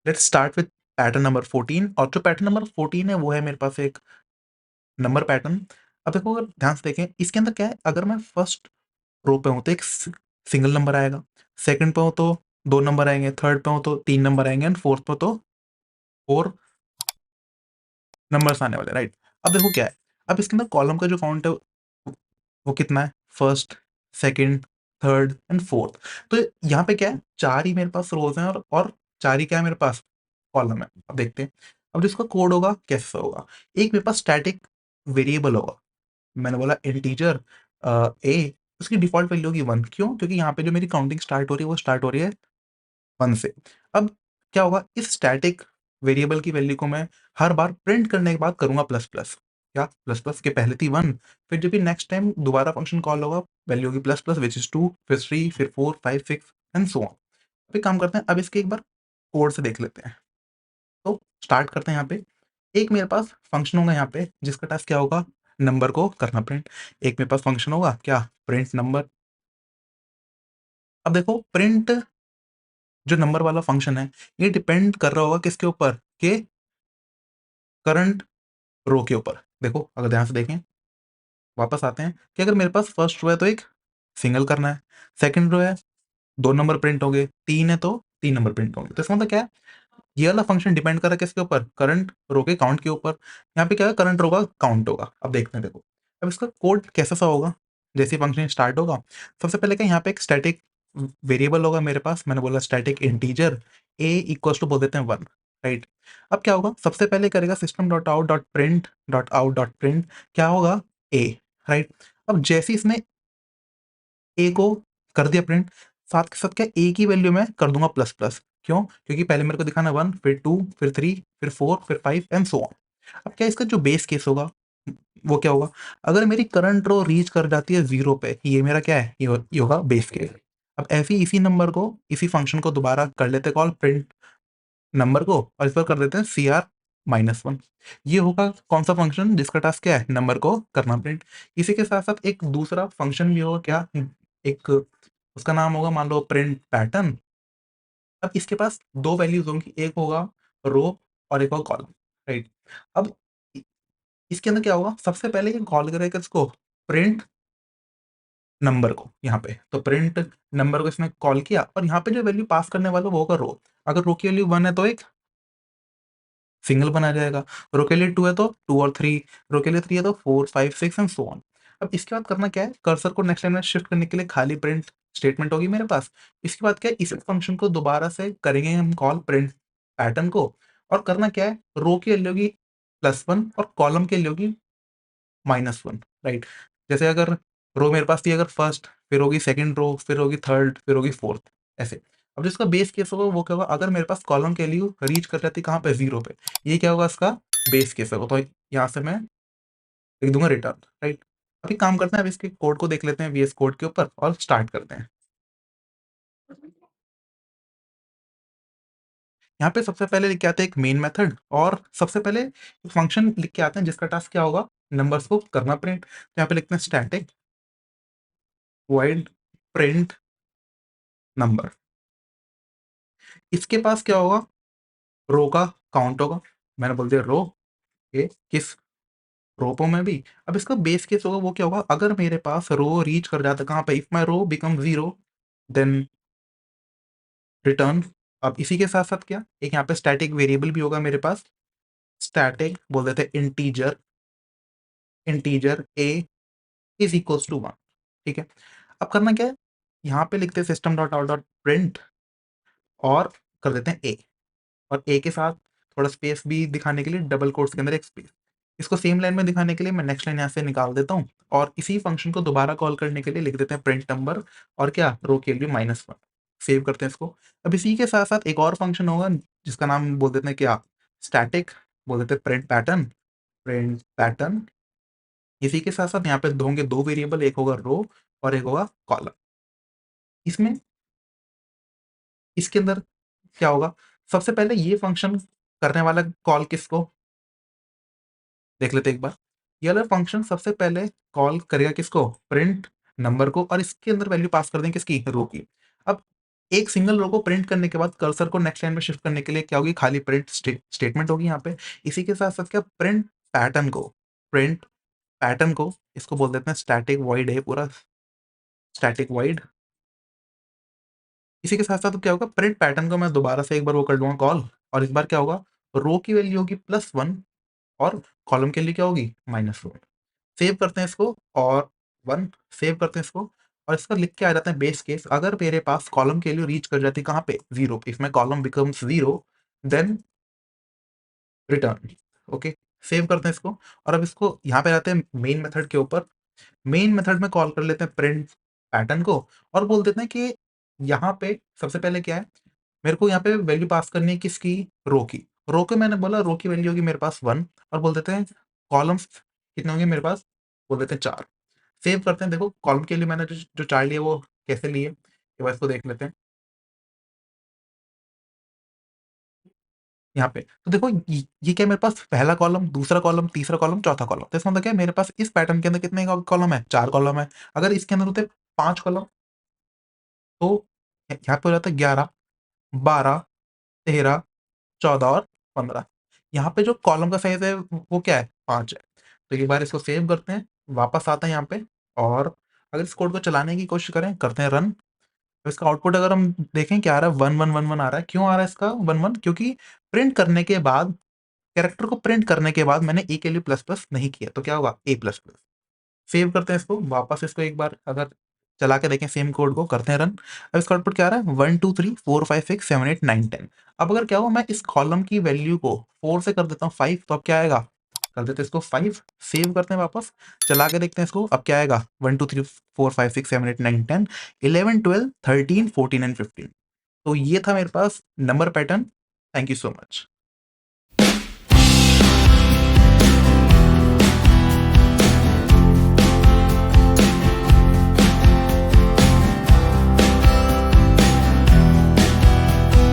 Let's start with pattern number 14 और जो pattern number 14 है वो है मेरे पास एक नंबर पैटर्न। अब देखो अगर ध्यान से देखें इसके अंदर क्या है, अगर मैं फर्स्ट रो पे हूँ तो एक सिंगल नंबर आएगा, सेकंड पे हूँ तो 2 नंबर आएँगे, थर्ड पे हूँ तो 3 नंबर आएँगे एंड फोर्थ पे तो 4 नंबर्स आने वाले हैं, राइट? अब देखो क्या है, अब इसके अंदर कॉलम का जो काउंट है वो कितना है? First, second, third and fourth. तो यहाँ पे क्या है, 4 ही मेरे पास रोज़ हैं और 4 ही क्या है मेरे पास? कॉलम है। अब देखते हैं, अब जो इसका कोड होगा कैसे होगा? एक मेरे पास स्टैटिक वेरिएबल होगा। मैंने बोला इंटीजर ए, उसकी डिफ़ॉल्ट वैल्यू होगी 1। क्यों? क्योंकि यहाँ पे जो मेरी काउंटिंग स्टार्ट हो रही है वो स्टार्ट हो रही है 1 से। अब क्या होगा, इस स्टैटिक वेरिएबल की वैल्यू को मैं हर बार प्रिंट करने के बाद करूँगा प्लस प्लस। क्या? प्लस प्लस के पहले थी 1, फिर जब भी नेक्स्ट टाइम दोबारा फंक्शन कॉल होगा वैल्यू होगी प्लस प्लस व्हिच इज़ 2, फिर 3, फिर 4, 5, 6 एंड सो ऑन। अब एक काम करते हैं, अब इसके एक बार कोड से देख लेते हैं। तो स्टार्ट करते हैं यहाँ पे। एक मेरे पास फंक्शन होगा यहाँ पे जिसका टास्क क्या होगा? नंबर को करना प्रिंट। एक मेरे पास फंक्शन होगा क्या? Print number. अब देखो प्रिंट जो नंबर वाला फंक्शन है ये डिपेंड कर रहा होगा किसके ऊपर? कि करंट रो के ऊपर। देखो अगर ध्यान से देखें, वापस आते हैं कि अगर मेरे पास फर्स्ट रो है तो एक सिंगल करना है, सेकंड रो है 2 नंबर प्रिंट होंगे, 3 है तो 3 नंबर प्रिंट होंगे। तो इसका मतलब क्या है, ये वाला फंक्शन डिपेंड कर रहा है किसके ऊपर? करंट रो के काउंट के ऊपर। यहाँ पे क्या है, करंट रो का काउंट होगा। अब देखते हैं, देखो अब इसका कोड कैसा सा होगा। जैसे ही फंक्शन स्टार्ट होगा, सबसे पहले क्या यहाँ पे एक स्टैटिक वेरिएबल होगा मेरे पास। मैंने बोला static integer a equals to बोल देते हैं 1, राइट? अब क्या होगा, सबसे पहले करेगा system dot out dot print dot out dot print क्या होगा? ए, राइट? अब जैसे ही इसने ए को कर दिया प्रिंट, साथ के साथ क्या ए की वैल्यू मैं कर दूंगा प्लस प्लस। क्यों? क्योंकि पहले मेरे को दिखाना 1, फिर 2, फिर 3, फिर 4, फिर 5 एंड सो ऑन। अब क्या इसका जो बेस केस होगा वो क्या होगा? अगर मेरी करंट रो रीच कर जाती है 0 पे, ये मेरा क्या है? ये होगा बेस केस। अब ऐसे ही इसी नंबर को, इसी फंक्शन को दोबारा कर लेते कॉल प्रिंट नंबर को, और इस पर कर देते हैं सीआर माइनस 1। ये होगा कौन सा फंक्शन जिसका टास्क क्या है? नंबर को करना प्रिंट। इसी के साथ साथ एक दूसरा फंक्शन भी होगा क्या? एक उसका नाम होगा मान लो प्रिंट पैटर्न। अब इसके पास 2 वैल्यूज़ होंगी, एक होगा रो और एक होगा कॉलम, राइट? अब इ इसके अंदर क्या होगा, सबसे पहले ये कॉल करेगा किसको? प्रिंट नंबर को यहाँ पे। तो प्रिंट नंबर को इसने कॉल किया और यहाँ पे जो वैल्यू पास करने वाला वो होगा रो। अगर रो की वैल्यू 1 है तो एक सिंगल बना जाएगा, रो के लिए 2 है तो 2 और 3, रो के लिए 3 है तो 4, 5, 6 एंड सो ऑन। अब इसके बाद करना क्या है, कर्सर को नेक्स्ट लाइन में शिफ्ट करने के लिए खाली प्रिंट स्टेटमेंट होगी मेरे पास। इसके बाद क्या है, इस फंक्शन को दोबारा से करेंगे हम कॉल प्रिंट पैटर्न को, और करना क्या है, रो की वैल्यू होगी +1 और कॉलम की वैल्यू होगी -1, राइट? जैसे अगर रो मेरे पास थी अगर फर्स्ट, फिर होगी सेकंड रो, फिर होगी थर्ड, फिर होगी फोर्थ, ऐसे। अब जिसका बेस केस होगा वो क्या होगा, अगर मेरे पास कॉलम की वैल्यू रीच कर जाती है कहाँ पे? 0 पे, ये क्या होगा इसका बेस केस होगा। तो यहाँ से मैं लिख दूंगा रिटर्न, राइट? अभी काम करते हैं, अब इसके कोड को देख लेते हैं वीएस कोड के ऊपर और स्टार्ट करते हैं। यहाँ पे सबसे पहले लिख के आते हैं एक मेन मेथड, और सबसे पहले फंक्शन लिख के आते हैं जिसका टास्क क्या होगा? नंबर्स को करना प्रिंट। तो यहाँ पे लिखते हैं स्टैटिक वॉइड प्रिंट नंबर। इसके पास क्या होगा? रो का काउंट होगा। मैंने बोल दिया रो, ये किस रो में भी। अब इसका बेस केस होगा वो क्या होगा, अगर मेरे पास रो रीच कर जाता है कहाँ पे? If my row become 0 then return. अब इसी के साथ साथ क्या, एक यहाँ पे स्टैटिक वेरिएबल भी होगा मेरे पास। स्टैटिक बोल देते हैं integer, integer a is equals to 1, ठीक है? अब करना क्या है, यहाँ पे लिखते हैं system dot out dot print और कर देते हैं ए, और ए के साथ थोड़ा स्पेस भी दिखाने के लिए डबल कोट्स के अंदर एक स्पेस। इसको सेम लाइन में दिखाने के लिए मैं नेक्स्ट लाइन यहाँ से निकाल देता हूँ, और इसी फंक्शन को दोबारा कॉल करने के लिए लिख देते हैं प्रिंट नंबर और क्या, रो के लिए -1। सेव करते हैं इसको। अब इसी के साथ साथ एक और फंक्शन होगा जिसका नाम बोल देते हैं क्या, स्टैटिक बोल देते हैं प्रिंट पैटर्न, प्रिंट पैटर्न। इसी के साथ साथ यहाँ पे होंगे 2 वेरिएबल, एक होगा रो और एक होगा कॉलम। इसमें इसके अंदर क्या होगा, सबसे पहले ये फंक्शन करने वाला कॉल किसको देख लेते हैं एक बार। ये वाला फंक्शन सबसे पहले कॉल करेगा किसको? प्रिंट नंबर को, और इसके अंदर वैल्यू पास कर देंगे किसकी? रो की। अब एक सिंगल रो को प्रिंट करने के बाद कर्सर को नेक्स्ट लाइन में शिफ्ट करने के लिए क्या होगी, खाली प्रिंट स्टेटमेंट होगी यहाँ पे। इसी के साथ साथ क्या, प्रिंट पैटर्न को इसको बोल देते हैं स्टैटिक वॉइड है पूरा, स्टैटिक वॉइड। इसी के साथ साथ क्या होगा, प्रिंट पैटर्न को मैं दोबारा से एक बार वो कर लूंगा कॉल, और इस बार क्या होगा, रो की वैल्यू होगी +1 और कॉलम के लिए क्या होगी, -1। सेव करते हैं इसको, और 1 सेव करते हैं इसको, और इसका लिख के आ जाता है बेस केस, अगर मेरे पास कॉलम के लिए रीच कर जाती है कहाँ पे, 0, if my column becomes 0 then return. Okay, save करते हैं इसको, और अब इसको यहाँ पे रहते हैं मेन मेथड के ऊपर। मेन मेथड में कॉल कर लेते हैं प्रिंट पैटर्न को, और बोल देते हैं कि यहाँ पे सबसे पहले क्या है, मेरे को यहाँ पे वैल्यू पास करनी है किसकी, रो की। रो के मैंने बोला रो की वैल्यू होगी मेरे पास 1, और बोल देते हैं कॉलम्स कितने होंगे मेरे पास, बोल देते हैं 4। सेव करते हैं, देखो कॉलम के लिए मैंने जो 4 लिए वो कैसे लिए, एक बार इसको देख लेते हैं यहाँ पे। तो देखो ये क्या है, मेरे पास पहला कॉलम, दूसरा कॉलम, तीसरा कॉलम, चौथा कॉलम। तो इसका मतलब क्या है, मेरे पास इस पैटर्न के अंदर कितने कॉलम है, 4 कॉलम है। अगर इसके अंदर होते 5 कॉलम, तो यहाँ पे हो जाता है 11, 12, 13, 14 और 15। यहाँ पे जो कॉलम का साइज है वो क्या है, 5 है। तो एक बार इसको सेव करते हैं, वापस आता है यहाँ पे, और अगर इस कोड को चलाने की कोशिश करें, करते हैं रन। तो इसका आउटपुट अगर हम देखें क्या आ रहा है, 1111 आ रहा है। क्यों आ रहा है इसका 11, क्योंकि प्रिंट करने के बाद, कैरेक्टर को प्रिंट करने के बाद मैंने ए के लिए प्लस प्लस नहीं किया, तो क्या होगा, ए प्लस प्लस। सेव करते हैं इसको, वापस इसको एक बार अगर चला के देखें सेम कोड को, करते हैं रन। अब इसका आउटपुट क्या आ रहा है, 1 2 3 4 5 6 7 8 9 10। अब अगर क्या हो, मैं इस कॉलम की वैल्यू को 4 से कर देता हूँ 5, तो अब क्या आएगा, कर देते हैं इसको 5। सेव करते हैं वापस, चला के देखते हैं इसको, अब क्या आएगा, 1 2 3 4 5 6 7 8 9 10 11 12 13 14 एंड 15। तो ये था मेरे पास number pattern. Thank you so much.